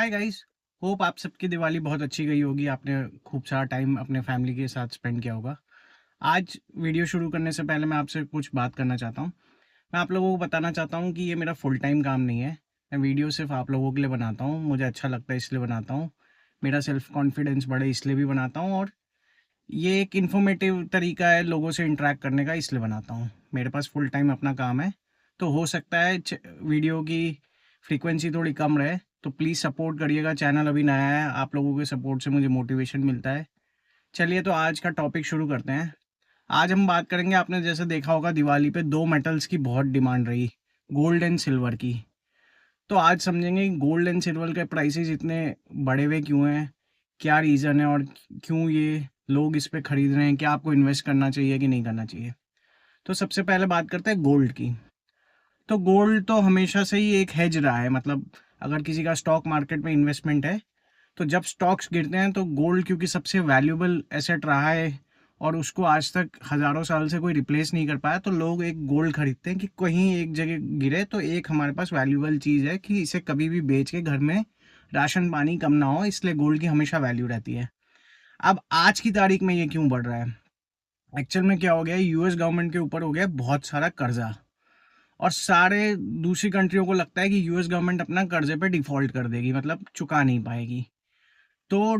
Hi guys. Hope आप सबकी दिवाली बहुत अच्छी गई होगी। आपने खूब सारा टाइम अपने फैमिली के साथ स्पेंड किया होगा। आज वीडियो शुरू करने से पहले मैं आपसे कुछ बात करना चाहता हूँ। मैं आप लोगों को बताना चाहता हूँ कि ये मेरा फुल टाइम काम नहीं है। मैं वीडियो सिर्फ आप लोगों के लिए बनाता हूँ, मुझे अच्छा लगता है इसलिए बनाता हूँ। मेरा सेल्फ कॉन्फिडेंस बढ़े इसलिए भी बनाता हूँ, और ये एक इन्फॉर्मेटिव तरीका है लोगों से इंटरेक्ट करने का, इसलिए बनाता हूँ। मेरे पास फुल टाइम अपना काम है, तो हो सकता है वीडियो की फ्रीक्वेंसी थोड़ी कम रहे, तो प्लीज़ सपोर्ट करिएगा। चैनल अभी नया है, आप लोगों के सपोर्ट से मुझे मोटिवेशन मिलता है। चलिए तो आज का टॉपिक शुरू करते हैं। आज हम बात करेंगे, आपने जैसे देखा होगा दिवाली पे दो मेटल्स की बहुत डिमांड रही, गोल्ड एंड सिल्वर की। तो आज समझेंगे कि गोल्ड एंड सिल्वर के प्राइसेस इतने बढ़े हुए क्यों हैं, क्या रीज़न है, और क्यों ये लोग इस पे खरीद रहे हैं, क्या आपको इन्वेस्ट करना चाहिए कि नहीं करना चाहिए। तो सबसे पहले बात करते हैं गोल्ड की। तो गोल्ड तो हमेशा से ही एक हेज रहा है, मतलब अगर किसी का स्टॉक मार्केट में इन्वेस्टमेंट है, तो जब स्टॉक्स गिरते हैं तो गोल्ड क्योंकि सबसे वैल्यूएबल एसेट रहा है और उसको आज तक हज़ारों साल से कोई रिप्लेस नहीं कर पाया, तो लोग एक गोल्ड खरीदते हैं कि कहीं एक जगह गिरे तो एक हमारे पास वैल्यूएबल चीज़ है कि इसे कभी भी बेच के घर में राशन पानी कम ना हो, इसलिए गोल्ड की हमेशा वैल्यू रहती है। अब आज की तारीख में ये क्यों बढ़ रहा है? एक्चुअल में क्या हो गया है, यूएस गवर्नमेंट के ऊपर हो गया बहुत सारा कर्जा, और सारे दूसरी कंट्रियों को लगता है कि यूएस गवर्नमेंट अपना कर्जे पे डिफॉल्ट कर देगी, मतलब चुका नहीं पाएगी। तो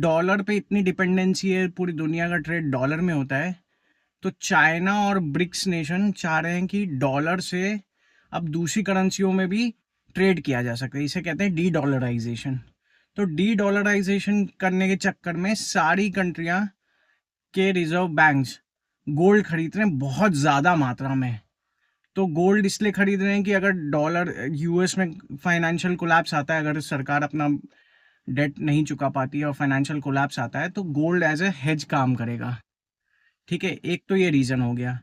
डॉलर पे इतनी डिपेंडेंसी है, पूरी दुनिया का ट्रेड डॉलर में होता है। तो चाइना और ब्रिक्स नेशन चाह रहे हैं कि डॉलर से अब दूसरी करेंसियों में भी ट्रेड किया जा सके, इसे कहते हैं डी डॉलराइजेशन। तो डी डॉलराइजेशन करने के चक्कर में सारी कंट्रियां के रिजर्व बैंक्स गोल्ड खरीद रहे हैं बहुत ज़्यादा मात्रा में। तो गोल्ड इसलिए खरीद रहे हैं कि अगर डॉलर यूएस में फाइनेंशियल कोलैप्स आता है, अगर सरकार अपना डेट नहीं चुका पाती है और फाइनेंशियल कोलैप्स आता है, तो गोल्ड एज ए हेज काम करेगा। ठीक है, एक तो ये रीज़न हो गया।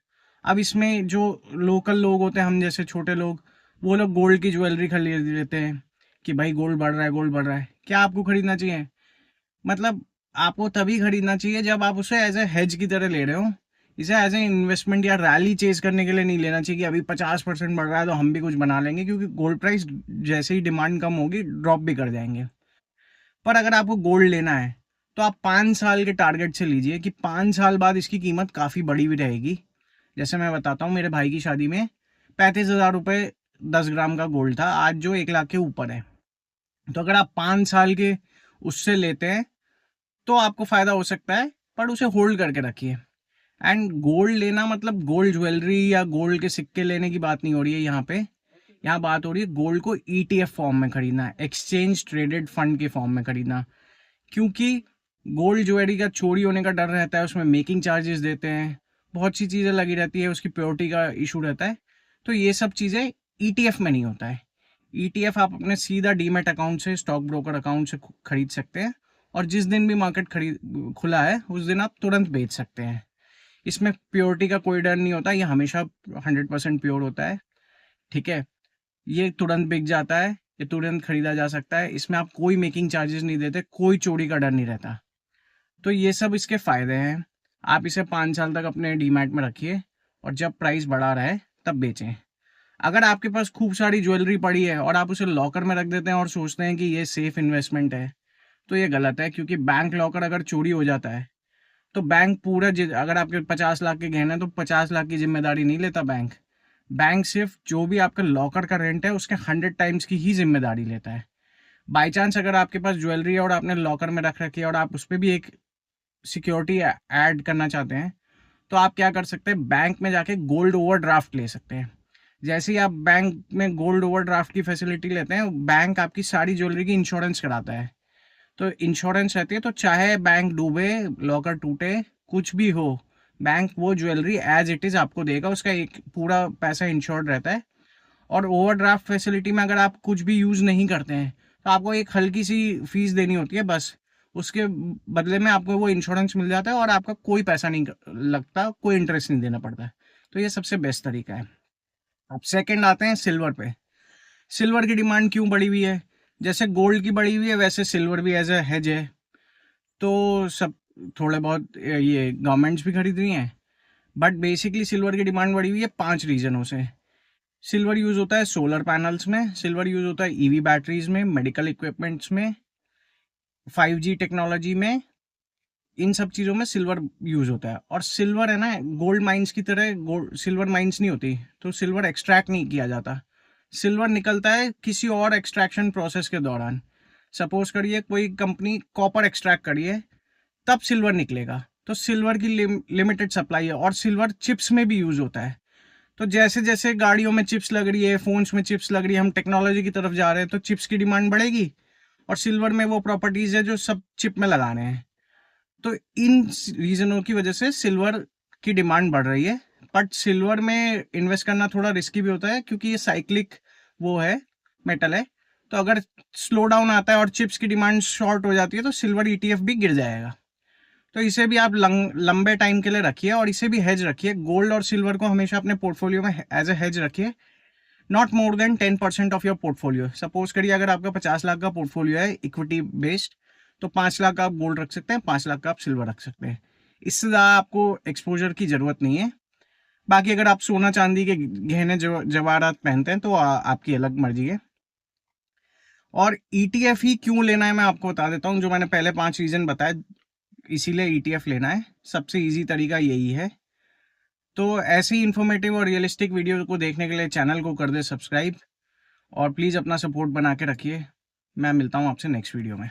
अब इसमें जो लोकल लोग होते हैं, हम जैसे छोटे लोग, वो लोग गोल्ड की ज्वेलरी खरीद लेते हैं कि भाई गोल्ड बढ़ रहा है, गोल्ड बढ़ रहा है। क्या आपको खरीदना चाहिए? मतलब आपको तभी खरीदना चाहिए जब आप उसे एज ए हेज की तरह ले रहे हो। इसे एज ए इन्वेस्टमेंट या रैली चेज करने के लिए नहीं लेना चाहिए कि अभी 50% बढ़ रहा है तो हम भी कुछ बना लेंगे, क्योंकि गोल्ड प्राइस जैसे ही डिमांड कम होगी ड्रॉप भी कर जाएंगे। पर अगर आपको गोल्ड लेना है तो आप 5 साल के टारगेट से लीजिए कि 5 साल बाद इसकी कीमत काफ़ी बड़ी भी रहेगी। जैसे मैं बताता हूँ, मेरे भाई की शादी में 35,000 रुपये 10 ग्राम का गोल्ड था, आज जो 1 लाख के ऊपर है। तो अगर आप 5 साल के उससे लेते हैं तो आपको फ़ायदा हो सकता है, पर उसे होल्ड करके रखिए। एंड गोल्ड लेना मतलब गोल्ड ज्वेलरी या गोल्ड के सिक्के लेने की बात नहीं हो रही है यहाँ पे। यहाँ बात हो रही है गोल्ड को ईटीएफ फॉर्म में खरीदना है, एक्सचेंज ट्रेडेड फंड के फॉर्म में खरीदना। क्योंकि गोल्ड ज्वेलरी का चोरी होने का डर रहता है, उसमें मेकिंग चार्जेस देते हैं, बहुत सी चीज़ें लगी रहती है, उसकी प्योरिटी का इशू रहता है। तो ये सब चीज़ें ईटीएफ में नहीं होता है। ईटीएफ आप अपने सीधा डीमैट अकाउंट से, स्टॉक ब्रोकर अकाउंट से खरीद सकते हैं, और जिस दिन भी मार्केट खरीद खुला है उस दिन आप तुरंत बेच सकते हैं। इसमें प्योरिटी का कोई डर नहीं होता, ये हमेशा 100% प्योर होता है। ठीक है, ये तुरंत बिक जाता है, ये तुरंत खरीदा जा सकता है, इसमें आप कोई मेकिंग चार्जेस नहीं देते, कोई चोरी का डर नहीं रहता। तो ये सब इसके फ़ायदे हैं। आप इसे 5 साल तक अपने डीमैट में रखिए, और जब प्राइस बढ़ा रहा है तब बेचें। अगर आपके पास खूब सारी ज्वेलरी पड़ी है और आप उसे लॉकर में रख देते हैं और सोचते हैं कि ये सेफ इन्वेस्टमेंट है, तो ये गलत है। क्योंकि बैंक लॉकर अगर चोरी हो जाता है तो बैंक पूरा अगर आपके 50 लाख के गहने हैं तो 50 लाख की जिम्मेदारी नहीं लेता बैंक। बैंक सिर्फ जो भी आपका लॉकर का रेंट है उसके 100 टाइम्स की ही जिम्मेदारी लेता है। बाई चांस अगर आपके पास ज्वेलरी है और आपने लॉकर में रख रखी है और आप उस पर भी एक सिक्योरिटी ऐड करना चाहते हैं, तो आप क्या कर सकते हैं, बैंक में जाके गोल्ड ओवरड्राफ्ट ले सकते हैं। जैसे ही आप बैंक में गोल्ड ओवरड्राफ्ट की फैसिलिटी लेते हैं, बैंक आपकी सारी ज्वेलरी की इंश्योरेंस कराता है। तो इंश्योरेंस रहती है, तो चाहे बैंक डूबे, लॉकर टूटे, कुछ भी हो, बैंक वो ज्वेलरी एज इट इज़ आपको देगा, उसका एक पूरा पैसा इंश्योर्ड रहता है। और ओवरड्राफ्ट फैसिलिटी में अगर आप कुछ भी यूज़ नहीं करते हैं तो आपको एक हल्की सी फीस देनी होती है बस, उसके बदले में आपको वो इंश्योरेंस मिल जाता है और आपका कोई पैसा नहीं लगता, कोई इंटरेस्ट नहीं देना पड़ता है। तो ये सबसे बेस्ट तरीका है। अब सेकंड आते हैं सिल्वर पे। सिल्वर की डिमांड क्यों बढ़ी हुई है? जैसे गोल्ड की बढ़ी हुई है वैसे सिल्वर भी एज ए हेज है। तो सब थोड़े बहुत ये गवर्नमेंट्स भी खरीद रही हैं, बट बेसिकली सिल्वर की डिमांड बढ़ी हुई है 5 रीजनों से। सिल्वर यूज़ होता है सोलर पैनल्स में, सिल्वर यूज़ होता है ईवी बैटरीज में, मेडिकल इक्विपमेंट्स में, 5G टेक्नोलॉजी में, इन सब चीज़ों में सिल्वर यूज़ होता है। और सिल्वर है ना, गोल्ड माइंस की तरह गोल्ड सिल्वर माइंस नहीं होती, तो सिल्वर एक्सट्रैक्ट नहीं किया जाता। सिल्वर निकलता है किसी और एक्सट्रैक्शन प्रोसेस के दौरान। सपोज करिए कोई कंपनी कॉपर एक्सट्रैक्ट करी है, तब सिल्वर निकलेगा। तो सिल्वर की लिमिटेड सप्लाई है, और सिल्वर चिप्स में भी यूज़ होता है। तो जैसे जैसे गाड़ियों में चिप्स लग रही है, फोन्स में चिप्स लग रही है, हम टेक्नोलॉजी की तरफ जा रहे हैं, तो चिप्स की डिमांड बढ़ेगी, और सिल्वर में वो प्रॉपर्टीज है जो सब चिप में लगाने हैं। तो इन रीजनों की वजह से सिल्वर की डिमांड बढ़ रही है। बट सिल्वर में इन्वेस्ट करना थोड़ा रिस्की भी होता है, क्योंकि ये साइक्लिक वो है, मेटल है। तो अगर स्लो डाउन आता है और चिप्स की डिमांड शॉर्ट हो जाती है, तो सिल्वर ETF भी गिर जाएगा। तो इसे भी आप लंबे टाइम के लिए रखिए, और इसे भी हेज रखिए। गोल्ड और सिल्वर को हमेशा अपने पोर्टफोलियो में एज ए हेज रखिए, not more than 10% of your portfolio. Suppose करिए अगर आपका 50 लाख का पोर्टफोलियो है इक्विटी बेस्ड, तो 5 लाख का आप गोल्ड रख सकते हैं, 5 लाख का आप सिल्वर रख सकते हैं। इससे ज़्यादा आपको एक्सपोजर की ज़रूरत नहीं है। बाकी अगर आप सोना चांदी के गहने जवाहरात पहनते हैं, तो आपकी अलग मर्जी है। और ETF ही क्यों लेना है मैं आपको बता देता हूँ। जो मैंने पहले 5 रीज़न बताए, इसीलिए ETF लेना है, सबसे ईजी तरीका यही है। तो ऐसे ही इन्फॉर्मेटिव और रियलिस्टिक वीडियो को देखने के लिए चैनल को कर दे सब्सक्राइब, और प्लीज़ अपना सपोर्ट बना के रखिए। मैं मिलता हूँ आपसे नेक्स्ट वीडियो में।